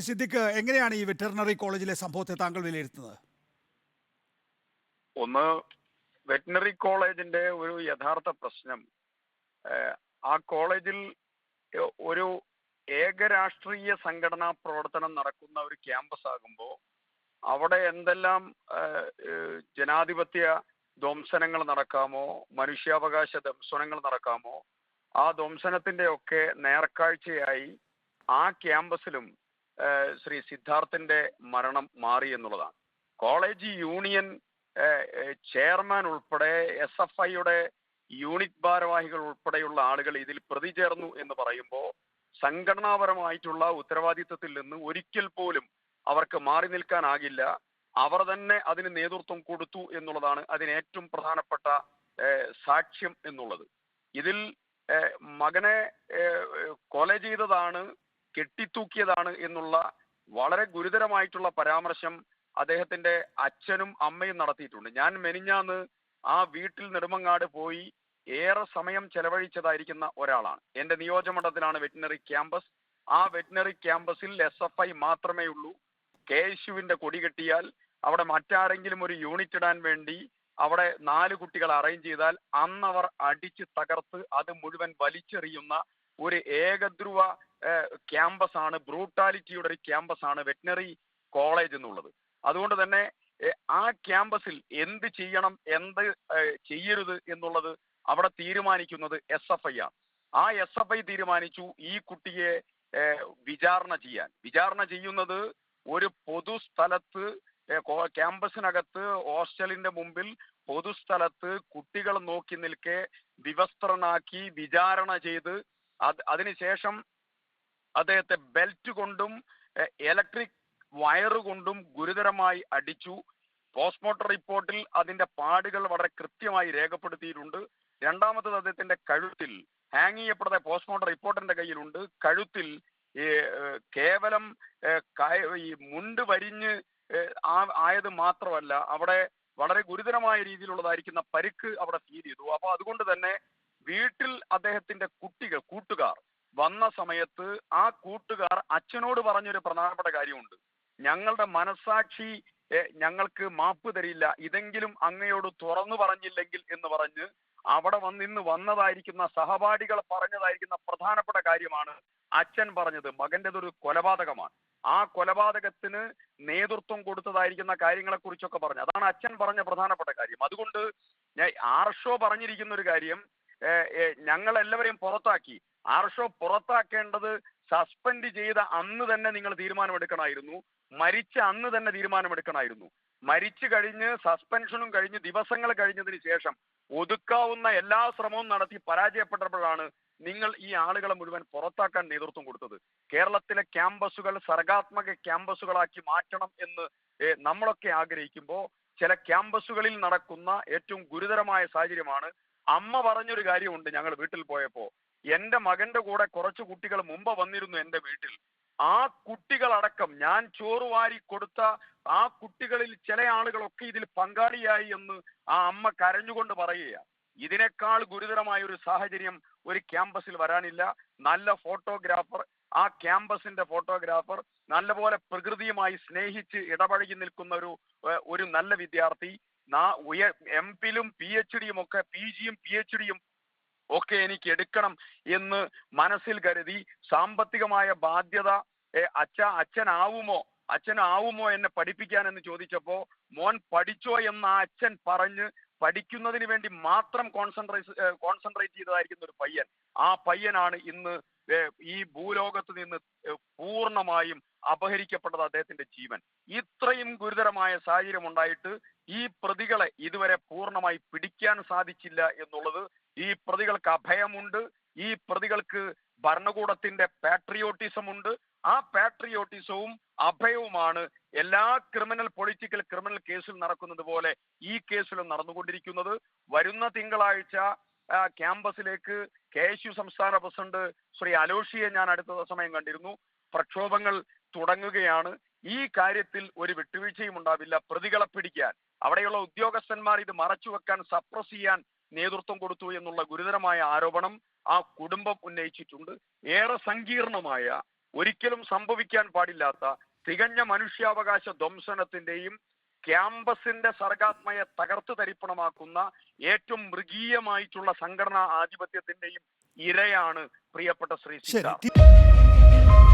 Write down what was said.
സിദ്ദിഖ്, എങ്ങനെയാണ് ഈ വെറ്ററിനറി കോളേജിലെ സംഭവത്തെ താങ്കൾ വിലയിരുത്തുന്നത്? ഒന്ന്, വെറ്റിനറി കോളേജിന്റെ ഒരു യഥാർത്ഥ പ്രശ്നം, ആ കോളേജിൽ ഒരു ഏകരാഷ്ട്രീയ സംഘടനാ പ്രവർത്തനം നടക്കുന്ന ഒരു ക്യാമ്പസ് ആകുമ്പോൾ അവിടെ എന്തെല്ലാം ജനാധിപത്യ ധ്വംസനങ്ങൾ നടക്കാമോ, മനുഷ്യാവകാശ ധ്വംസനങ്ങൾ നടക്കാമോ, ആ ധ്വംസനത്തിന്റെ ഒക്കെ നേർക്കാഴ്ചയായി ആ ക്യാമ്പസിലും ശ്രീ സിദ്ധാർത്ഥന്റെ മരണം മാറി എന്നുള്ളതാണ്. കോളേജ് യൂണിയൻ ചെയർമാൻ ഉൾപ്പെടെ SFIയുടെ യൂണിറ്റ് ഭാരവാഹികൾ ഉൾപ്പെടെയുള്ള ആളുകൾ ഇതിൽ പ്രതി ചേർന്നു എന്ന് പറയുമ്പോൾ സംഘടനാപരമായിട്ടുള്ള ഉത്തരവാദിത്വത്തിൽ നിന്ന് ഒരിക്കൽ പോലും അവർക്ക് മാറി നിൽക്കാനാകില്ല. അവർ തന്നെ അതിന് നേതൃത്വം കൊടുത്തു എന്നുള്ളതാണ് അതിന് ഏറ്റവും പ്രധാനപ്പെട്ട സാക്ഷ്യം എന്നുള്ളത്. ഇതിൽ മകനെ കൊല ചെയ്തതാണ്, കെട്ടിത്തൂക്കിയതാണ് എന്നുള്ള വളരെ ഗുരുതരമായിട്ടുള്ള പരാമർശം അദ്ദേഹത്തിന്റെ അച്ഛനും അമ്മയും നടത്തിയിട്ടുണ്ട്. ഞാൻ മെനിഞ്ഞാന്ന് ആ വീട്ടിൽ നെടുമങ്ങാട് പോയി ഏറെ സമയം ചെലവഴിച്ചതായിരിക്കുന്ന ഒരാളാണ്. എന്റെ നിയോജകമണ്ഡലത്തിലാണ് വെറ്റിനറി ക്യാമ്പസ്. ആ വെറ്റിനറി ക്യാമ്പസിൽ SFI മാത്രമേ ഉള്ളൂ. KSUവിന്റെ കൊടി കെട്ടിയാൽ അവിടെ മറ്റാരെങ്കിലും ഒരു യൂണിറ്റ് ഇടാൻ വേണ്ടി അവിടെ 4 കുട്ടികൾ അറേഞ്ച് ചെയ്താൽ അന്നവർ അടിച്ച് തകർത്ത് അത് മുഴുവൻ വലിച്ചെറിയുന്ന ഒരു ഏകധ്രുവ ക്യാമ്പസ് ആണ്, ബ്രൂട്ടാലിറ്റിയുടെ ഒരു ക്യാമ്പസ് ആണ് വെറ്റിനറി കോളേജ് എന്നുള്ളത്. അതുകൊണ്ട് തന്നെ ആ ക്യാമ്പസിൽ എന്ത് ചെയ്യണം, എന്ത് ചെയ്യരുത് എന്നുള്ളത് അവിടെ തീരുമാനിക്കുന്നത് SFI ആണ്. ആ SFI തീരുമാനിച്ചു ഈ കുട്ടിയെ വിചാരണ ചെയ്യുന്നത് ഒരു പൊതുസ്ഥലത്ത്, ക്യാമ്പസിനകത്ത് ഹോസ്റ്റലിന്റെ മുമ്പിൽ പൊതുസ്ഥലത്ത് കുട്ടികൾ നോക്കി നിൽക്കെ വിവസ്ത്രനാക്കി വിചാരണ ചെയ്ത് അതിനുശേഷം അദ്ദേഹത്തെ ബെൽറ്റ് കൊണ്ടും ഇലക്ട്രിക് വയറ് കൊണ്ടും ഗുരുതരമായി അടിച്ചു. പോസ്റ്റ്മോർട്ടം റിപ്പോർട്ടിൽ അതിന്റെ പാടുകൾ വളരെ കൃത്യമായി രേഖപ്പെടുത്തിയിട്ടുണ്ട്. രണ്ടാമത്തത് അദ്ദേഹത്തിന്റെ കഴുത്തിൽ ഹാങ് ചെയ്യപ്പെടുന്ന പോസ്റ്റ്മോർട്ടം റിപ്പോർട്ടിന്റെ കയ്യിലുണ്ട്. കഴുത്തിൽ കേവലം ഈ മുണ്ട് വരിഞ്ഞ് ആയത് മാത്രമല്ല, അവിടെ വളരെ ഗുരുതരമായ രീതിയിലുള്ളതായിരിക്കുന്ന പരിക്ക് അവിടെ ഫീൽ ചെയ്തു. അപ്പൊ അതുകൊണ്ട് തന്നെ വീട്ടിൽ അദ്ദേഹത്തിന്റെ കൂട്ടുകാർ വന്ന സമയത്ത് ആ കൂട്ടുകാർ അച്ഛനോട് പറഞ്ഞൊരു പ്രധാനപ്പെട്ട കാര്യമുണ്ട്. ഞങ്ങളുടെ മനസാക്ഷി ഞങ്ങൾക്ക് മാപ്പ് തരില്ല, ഇതെങ്കിലും അങ്ങയോട് തുറന്നു പറഞ്ഞില്ലെങ്കിൽ എന്ന് പറഞ്ഞ് അവിടെ വന്നതായിരിക്കുന്ന സഹപാഠികൾ പറഞ്ഞതായിരിക്കുന്ന പ്രധാനപ്പെട്ട കാര്യമാണ് അച്ഛൻ പറഞ്ഞത്. മകന്റേതൊരു കൊലപാതകമാണ്, ആ കൊലപാതകത്തിന് നേതൃത്വം കൊടുത്തതായിരിക്കുന്ന കാര്യങ്ങളെ കുറിച്ചൊക്കെ പറഞ്ഞു. അതാണ് അച്ഛൻ പറഞ്ഞ പ്രധാനപ്പെട്ട കാര്യം. അതുകൊണ്ട് ആർഷോ പറഞ്ഞിരിക്കുന്ന ഒരു കാര്യം, ഞങ്ങൾ എല്ലാവരെയും പുറത്താക്കി. ആർഷോ പുറത്താക്കേണ്ടത് സസ്പെൻഡ് ചെയ്ത അന്ന് തന്നെ നിങ്ങൾ തീരുമാനമെടുക്കണമായിരുന്നു, മരിച്ച അന്ന് തന്നെ തീരുമാനമെടുക്കണമായിരുന്നു. മരിച്ചു കഴിഞ്ഞ് സസ്പെൻഷനും കഴിഞ്ഞ് ദിവസങ്ങൾ കഴിഞ്ഞതിന് ശേഷം ഒതുക്കാവുന്ന എല്ലാ ശ്രമവും നടത്തി പരാജയപ്പെട്ടപ്പോഴാണ് നിങ്ങൾ ഈ ആളുകളെ മുഴുവൻ പുറത്താക്കാൻ നേതൃത്വം കൊടുത്തത്. കേരളത്തിലെ ക്യാമ്പസുകൾ സർഗാത്മക ക്യാമ്പസുകളാക്കി മാറ്റണം എന്ന് നമ്മളൊക്കെ ആഗ്രഹിക്കുമ്പോൾ ചില ക്യാമ്പസുകളിൽ നടക്കുന്ന ഏറ്റവും ഗുരുതരമായ സാഹചര്യമാണ്. അമ്മ പറഞ്ഞൊരു കാര്യമുണ്ട് ഞങ്ങൾ വീട്ടിൽ പോയപ്പോ, എന്റെ മകന്റെ കൂടെ കുറച്ച് കുട്ടികൾ മുമ്പ് വന്നിരുന്നു എന്റെ വീട്ടിൽ. ആ കുട്ടികളടക്കം ഞാൻ ചോറ് വാരി കൊടുത്ത ആ കുട്ടികളിൽ ചില ആളുകളൊക്കെ ഇതിൽ പങ്കാളിയായി എന്ന് ആ അമ്മ കരഞ്ഞുകൊണ്ട് പറയുകയാണ്. ഇതിനേക്കാൾ ഗുരുതരമായ ഒരു സാഹചര്യം ഒരു ക്യാമ്പസിൽ വരാനില്ല. നല്ല ഫോട്ടോഗ്രാഫർ, ആ ക്യാമ്പസിന്റെ ഫോട്ടോഗ്രാഫർ, നല്ലപോലെ പ്രകൃതിയുമായി സ്നേഹിച്ച് ഇടപഴകി നിൽക്കുന്ന ഒരു നല്ല വിദ്യാർത്ഥി, MPhilഉം PhDയും ഒക്കെ PGയും PhDയും ഒക്കെ എനിക്ക് എടുക്കണം എന്ന് മനസ്സിൽ കരുതി സാമ്പത്തികമായ ബാധ്യത അച്ഛനാവുമോ എന്നെ പഠിപ്പിക്കാൻ എന്ന് ചോദിച്ചപ്പോ മോൻ പഠിച്ചോ എന്ന് ആ അച്ഛൻ പറഞ്ഞ് പഠിക്കുന്നതിന് വേണ്ടി മാത്രം കോൺസെൻട്രേറ്റ് ചെയ്തതായിരിക്കുന്ന ഒരു പയ്യൻ. ആ പയ്യനാണ് ഇന്ന് ഈ ഭൂലോകത്ത് നിന്ന് പൂർണ്ണമായും അപഹരിക്കപ്പെട്ടത് അദ്ദേഹത്തിന്റെ ജീവൻ. ഇത്രയും ഗുരുതരമായ സാഹചര്യം ഉണ്ടായിട്ട് ഈ പ്രതികളെ ഇതുവരെ പൂർണ്ണമായി പിടിക്കാൻ സാധിച്ചില്ല എന്നുള്ളത്, ഈ പ്രതികൾക്ക് അഭയമുണ്ട്, ഈ പ്രതികൾക്ക് ഭരണകൂടത്തിന്റെ പാട്രിയോട്ടിസം ഉണ്ട്. ആ പാട്രിയോട്ടിസവും അഭയവുമാണ് എല്ലാ പൊളിറ്റിക്കൽ ക്രിമിനൽ കേസിൽ നടക്കുന്നത് പോലെ ഈ കേസിലും നടന്നുകൊണ്ടിരിക്കുന്നത്. വരുന്ന തിങ്കളാഴ്ച ക്യാമ്പസിലേക്ക് KSU സംസ്ഥാന പ്രസിഡന്റ് ശ്രീ അലോഷിയെ ഞാൻ അടുത്ത സമയം കണ്ടിരുന്നു. പ്രക്ഷോഭങ്ങൾ തുടങ്ങുകയാണ്. ഈ കാര്യത്തിൽ ഒരു വിട്ടുവീഴ്ചയും ഉണ്ടാവില്ല. പ്രതികളെ പിടിക്കാൻ അവിടെയുള്ള ഉദ്യോഗസ്ഥന്മാർ ഇത് മറച്ചുവെക്കാൻ, സപ്രസ് ചെയ്യാൻ നേതൃത്വം കൊടുത്തു എന്നുള്ള ഗുരുതരമായ ആരോപണം ആ കുടുംബം ഉന്നയിച്ചിട്ടുണ്ട്. ഏറെ സങ്കീർണമായ ഒരിക്കലും സംഭവിക്കാൻ പാടില്ലാത്ത തികഞ്ഞ മനുഷ്യാവകാശ ധ്വംസനത്തിന്റെയും ക്യാമ്പസിന്റെ സർഗാത്മയെ തകർത്ത് തരിപ്പണമാക്കുന്ന ഏറ്റവും മൃഗീയമായിട്ടുള്ള സംഘടനാ ആധിപത്യത്തിന്റെയും ഇരയാണ് പ്രിയപ്പെട്ട ശ്രീ സിദ്ധാർത്ഥ്.